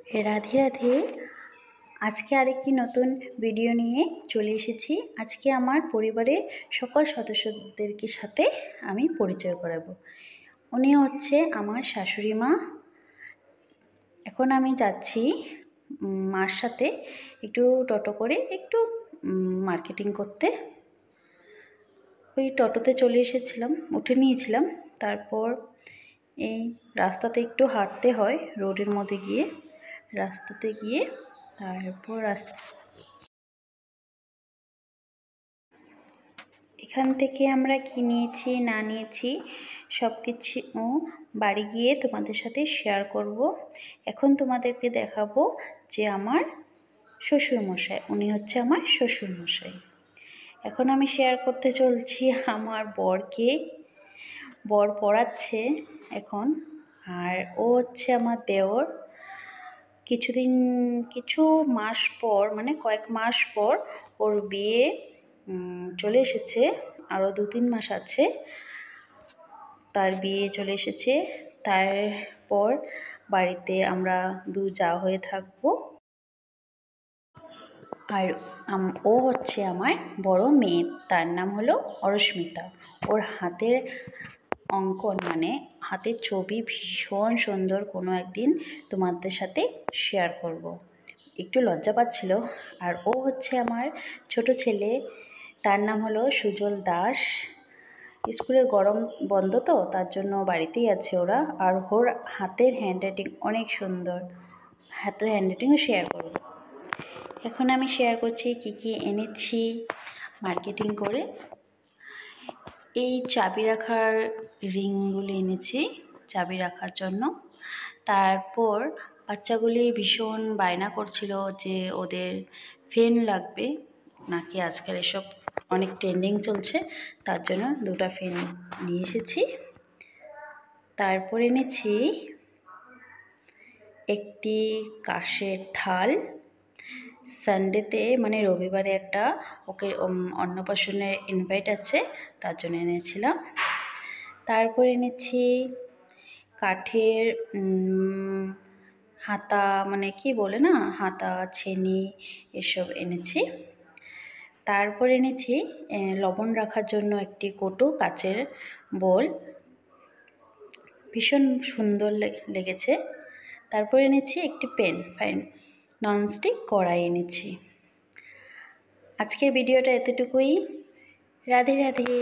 রাধে রাধে। আজকে আরেকটি নতুন ভিডিও নিয়ে চলে এসেছি। আজকে আমার পরিবারের সকল সদস্যদেরকে সাথে আমি পরিচয় করাবো। উনি হচ্ছে আমার শাশুড়ি মা। এখন আমি যাচ্ছি মার সাথে একটু টোটো করে একটু মার্কেটিং করতে। ওই টোটোতে চলে এসেছিলাম, উঠে নিয়েছিলাম। তারপর এই রাস্তাতে একটু হাঁটতে হয়, রোডের মধ্যে গিয়ে রাস্তাতে গিয়ে তারপর এখান থেকে আমরা কি নিয়েছি না নিয়েছি সব কিছু বাড়ি গিয়ে তোমাদের সাথে শেয়ার করব। এখন তোমাদেরকে দেখাবো যে আমার শ্বশুরমশাই, উনি হচ্ছে আমার শ্বশুরমশাই। এখন আমি শেয়ার করতে চলছি আমার বরকে। বর পড়াচ্ছে এখন, আর ও হচ্ছে আমার দেওর। কিছু মাস পর, মানে কয়েক মাস পর ওর বিয়ে চলে এসেছে। আরও 2-3 মাস আছে, তার বিয়ে চলে এসেছে। তারপর বাড়িতে আমরা দু যা হয়ে থাকবো। আর ও হচ্ছে আমার বড় মেয়ে, তার নাম হলো অরস্মিতা। ওর হাতের অঙ্কন, মানে হাতের ছবি ভীষণ সুন্দর। কোনো একদিন তোমাদের সাথে শেয়ার করব। একটু লজ্জা পাচ্ছিল। আর ও হচ্ছে আমার ছোট ছেলে, তার নাম হলো সুজল দাস। স্কুলের গরম বন্ধ তো, তার জন্য বাড়িতেই আছে ওরা। আর ওর হাতের হ্যান্ডরাইটিং অনেক সুন্দর, হাতের হ্যান্ডরাইটিংও শেয়ার করব। এখন আমি শেয়ার করছি কি কি এনেছি মার্কেটিং করে। এই চাবি রাখার রিংগুলি এনেছি চাবি রাখার জন্য। তারপর বাচ্চাগুলি ভীষণ বায়না করছিল যে ওদের ফ্যান লাগবে নাকি, আজকাল এসব অনেক ট্রেন্ডিং চলছে, তার জন্য 2টা ফ্যান নিয়ে এসেছি। তারপর এনেছি একটি কাঁসের থাল। সানডেতে, মানে রবিবারে একটা ওকে অন্নপ্রাশনের ইনভাইট আছে, তার জন্য এনেছিলাম। তারপর এনেছি কাঠের হাতা, মানে কি বলে না, হাতা ছেনি এসব এনেছি। তারপর এনেছি লবণ রাখার জন্য একটি কৌটো, কাচের বোল, ভীষণ সুন্দর লেগেছে। তারপর এনেছি একটি প্যান ননস্টিক কড়াই এনেছি। আজকের ভিডিওটা এতটুকুই। রাধে রাধে।